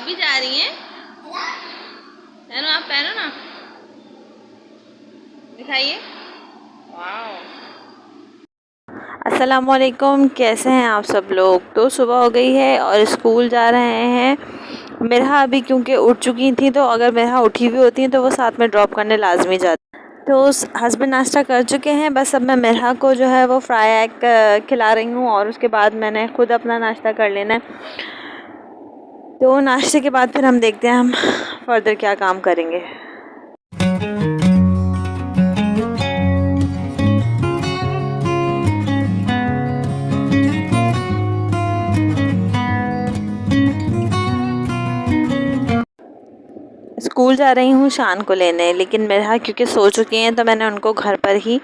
आप भी जा रही हैं? पहनो, आप पहनो ना, दिखाइए। वाओ। अस्सलामुअलैकुम, कैसे हैं आप सब लोग। तो सुबह हो गई है और स्कूल जा रहे हैं। मेरा अभी क्योंकि उठ चुकी थी, तो अगर मेरा उठी भी होती हैं तो वो साथ में ड्रॉप करने लाजमी जाती। तो हस्बैंड नाश्ता कर चुके हैं, बस अब मैं मेरा को जो है वो फ्राई एग खिला रही हूँ और उसके बाद मैंने खुद अपना नाश्ता कर लेना है। तो नाश्ते के बाद फिर हम देखते हैं हम फर्दर क्या काम करेंगे। स्कूल जा रही हूँ शान को लेने, लेकिन मेरा क्योंकि सो चुकी हैं तो मैंने उनको घर पर ही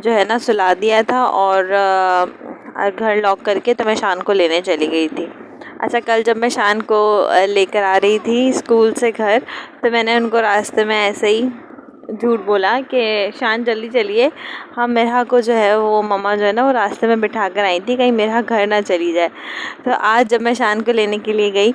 जो है ना सुला दिया था और घर लॉक करके तो मैं शान को लेने चली गई थी। अच्छा, कल जब मैं शान को लेकर आ रही थी स्कूल से घर, तो मैंने उनको रास्ते में ऐसे ही झूठ बोला कि शान जल्दी चलिए, हम मेरा को जो है वो मम्मा जो है ना वो रास्ते में बिठा कर आई थी, कहीं मेरा घर ना चली जाए। तो आज जब मैं शान को लेने के लिए गई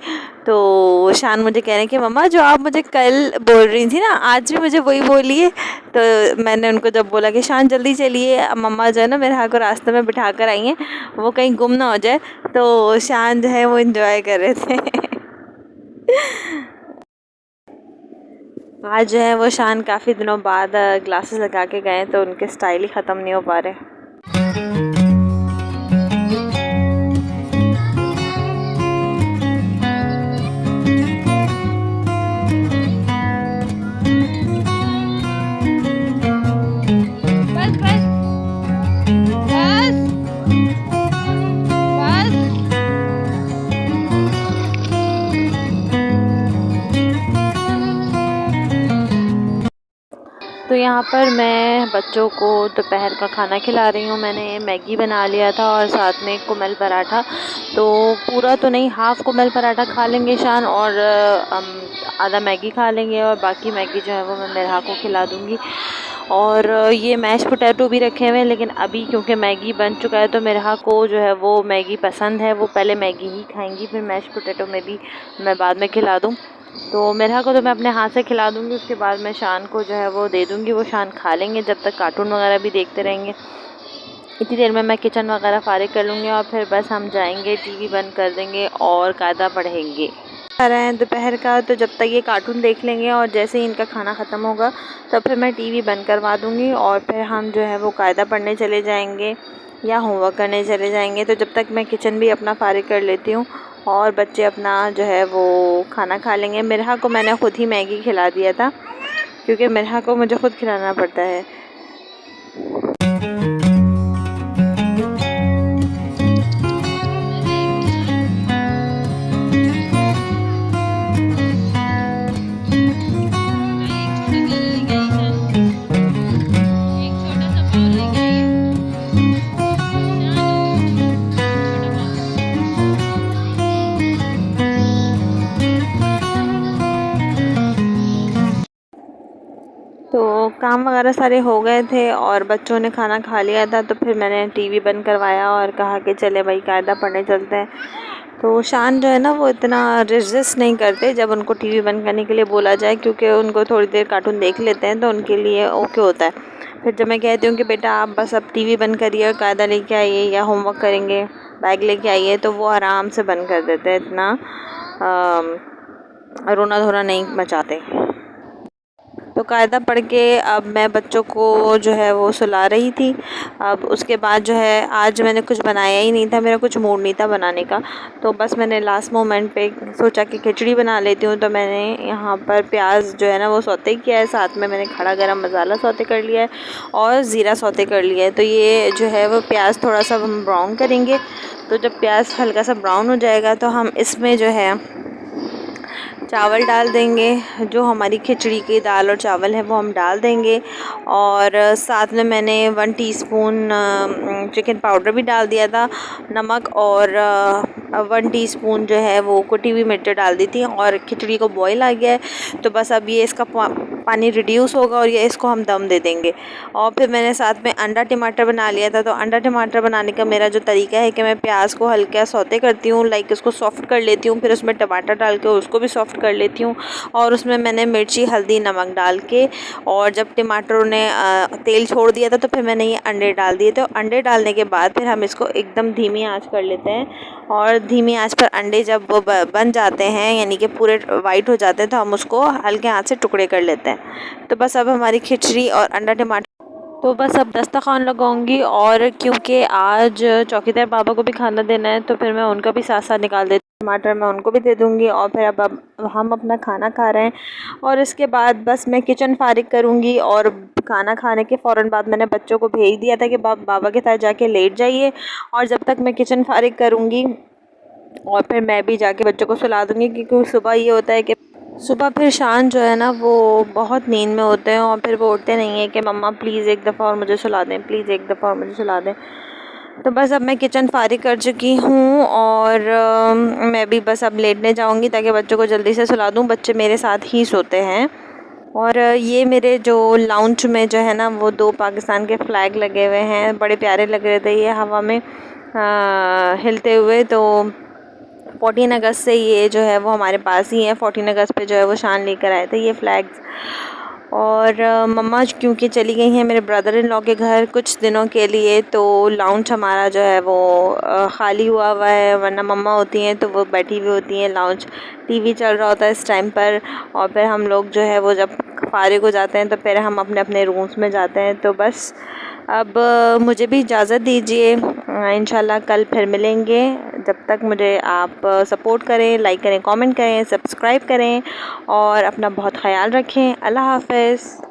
तो शान मुझे कह रहे हैं कि मम्मा जो आप मुझे कल बोल रही थी ना, आज भी मुझे वही बोलिए। तो मैंने उनको जब बोला कि शान जल्दी चलिए, मम्मा जो है ना मेरा को रास्ते में बिठा कर आई हैं, वो कहीं गुम ना हो जाए। तो शान जो है वो इंजॉय कर रहे थे। आज जो है वो शान काफ़ी दिनों बाद ग्लासेस लगा के गए, तो उनके स्टाइल ही ख़त्म नहीं हो पा रहे। बस बस बस बस। तो यहाँ पर मैं बच्चों को दोपहर का खाना खिला रही हूँ। मैंने मैगी बना लिया था और साथ में कुमल पराठा। तो पूरा तो नहीं, हाफ़ कुमल पराठा खा लेंगे शान और आधा मैगी खा लेंगे, और बाकी मैगी जो है वो मैं मेरा को खिला दूँगी। और ये मैश पोटैटो भी रखे हुए हैं, लेकिन अभी क्योंकि मैगी बन चुका है तो मेरा को जो है वो मैगी पसंद है, वो पहले मैगी ही खाएंगी, फिर मैश पोटैटो में भी मैं बाद में खिला दूँ। तो मेरा को तो मैं अपने हाथ से खिला दूँगी, उसके बाद मैं शान को जो है वो दे दूँगी, वो शान खा लेंगे, जब तक कार्टून वगैरह भी देखते रहेंगे। इतनी देर में मैं किचन वगैरह फारिग कर लूँगी और फिर बस हम जाएंगे, टीवी बंद कर देंगे और कायदा पढ़ेंगे। आ रहे हैं दोपहर का, तो जब तक ये कार्टून देख लेंगे और जैसे ही इनका खाना ख़त्म होगा तब फिर मैं टीवी बंद करवा दूँगी और फिर हम जो है वो कायदा पढ़ने चले जाएंगे या होमवर्क करने चले जाएंगे। तो जब तक मैं किचन भी अपना फारिग कर लेती हूँ और बच्चे अपना जो है वो खाना खा लेंगे। मेरा को मैंने ख़ुद ही मैगी खिला दिया था, क्योंकि मेरा को मुझे ख़ुद खिलाना पड़ता है। तो काम वगैरह सारे हो गए थे और बच्चों ने खाना खा लिया था, तो फिर मैंने टीवी बंद करवाया और कहा कि चले भाई कायदा पढ़ने चलते हैं। तो शान जो है ना वो इतना रेजिस्ट नहीं करते जब उनको टीवी बंद करने के लिए बोला जाए, क्योंकि उनको थोड़ी देर कार्टून देख लेते हैं तो उनके लिए ओके होता है। फिर जब मैं कहती हूँ कि बेटा आप बस अब टीवी बंद करिए और कायदा लेके आइए या होमवर्क करेंगे, बैग लेके आइए, तो वो आराम से बंद कर देते हैं, इतना रोना धोना नहीं मचाते। तो कायदा पढ़ के अब मैं बच्चों को जो है वो सुला रही थी। अब उसके बाद जो है आज मैंने कुछ बनाया ही नहीं था, मेरा कुछ मूड नहीं था बनाने का, तो बस मैंने लास्ट मोमेंट पे सोचा कि खिचड़ी बना लेती हूँ। तो मैंने यहाँ पर प्याज जो है ना वो सौते किया है, साथ में मैंने खड़ा गरम मसाला सौते कर लिया है और ज़ीरा सौते कर लिया है। तो ये जो है वो प्याज थोड़ा सा हम ब्राउन करेंगे। तो जब प्याज हल्का सा ब्राउन हो जाएगा तो हम इसमें जो है चावल डाल देंगे, जो हमारी खिचड़ी की दाल और चावल है वो हम डाल देंगे। और साथ में मैंने 1 टीस्पून चिकन पाउडर भी डाल दिया था, नमक, और 1 टीस्पून जो है वो कुटी हुई मिर्च डाल दी थी। और खिचड़ी को बॉईल आ गया है, तो बस अब ये इसका पानी रिड्यूस होगा और ये इसको हम दम दे देंगे। और फिर मैंने साथ में अंडा टमाटर बना लिया था। तो अंडा टमाटर बनाने का मेरा जो तरीका है कि मैं प्याज को हल्का सौते करती हूँ, लाइक उसको सॉफ्ट कर लेती हूँ, फिर उसमें टमाटर डाल के उसको भी सॉफ्ट कर लेती हूँ। और उसमें मैंने मिर्ची, हल्दी, नमक डाल के, और जब टमाटरों ने तेल छोड़ दिया था तो फिर मैंने ये अंडे डाल दिए थे। अंडे डालने के बाद फिर हम इसको एकदम धीमी आंच कर लेते हैं। और धीमी आंच पर अंडे जब वो बन जाते हैं, यानी कि पूरे वाइट हो जाते हैं, तो हम उसको हल्के हाथ से टुकड़े कर लेते हैं। तो बस अब हमारी खिचड़ी और अंडा टमाटर, तो बस अब दस्तरखान लगाऊंगी। और क्योंकि आज चौकीदार बाबा को भी खाना देना है, तो फिर मैं उनका भी साथ साथ निकाल देती हूँ, टमाटर मैं उनको भी दे दूँगी। और फिर अब हम अपना खाना खा रहे हैं। और इसके बाद बस मैं किचन फारिग करूँगी। और खाना खाने के फ़ौरन बाद मैंने बच्चों को भेज दिया था कि बाबा के साथ जाके लेट जाइए, और जब तक मैं किचन फारिग करूँगी और फिर मैं भी जाके बच्चों को सुला दूँगी। क्योंकि सुबह ये होता है कि सुबह फिर शान जो है ना वो बहुत नींद में होते हैं, और फिर वो उठते नहीं हैं कि मम्मा प्लीज़ एक दफ़ा और मुझे सुला दें, प्लीज़ एक दफ़ा और मुझे सुला दें। तो बस अब मैं किचन फारिग कर चुकी हूँ, और मैं भी बस अब लेटने जाऊँगी ताकि बच्चों को जल्दी से सुला दूँ। बच्चे मेरे साथ ही सोते हैं। और ये मेरे जो लाउंज में जो है ना वो 2 पाकिस्तान के फ़्लैग लगे हुए हैं, बड़े प्यारे लग रहे थे ये हवा में हिलते हुए। तो 14 अगस्त से ये जो है वो हमारे पास ही है। 14 अगस्त पे जो है वो शान लेकर आए थे ये फ़्लैग्स। और मम्मा क्योंकि चली गई हैं मेरे ब्रदर इन लॉ के घर कुछ दिनों के लिए, तो लाउंज हमारा जो है वो ख़ाली हुआ है। वरना मम्मा होती हैं तो वो बैठी हुई होती हैं लाउंज, टीवी चल रहा होता है इस टाइम पर। और फिर हम लोग जो है वो जब फारिग हो जाते हैं तो फिर हम अपने अपने रूम्स में जाते हैं। तो बस अब मुझे भी इजाज़त दीजिए, इंशाल्लाह कल फिर मिलेंगे। जब तक मुझे आप सपोर्ट करें, लाइक करें, कमेंट करें, सब्सक्राइब करें, और अपना बहुत ख़याल रखें। अल्लाह हाफ़िज़।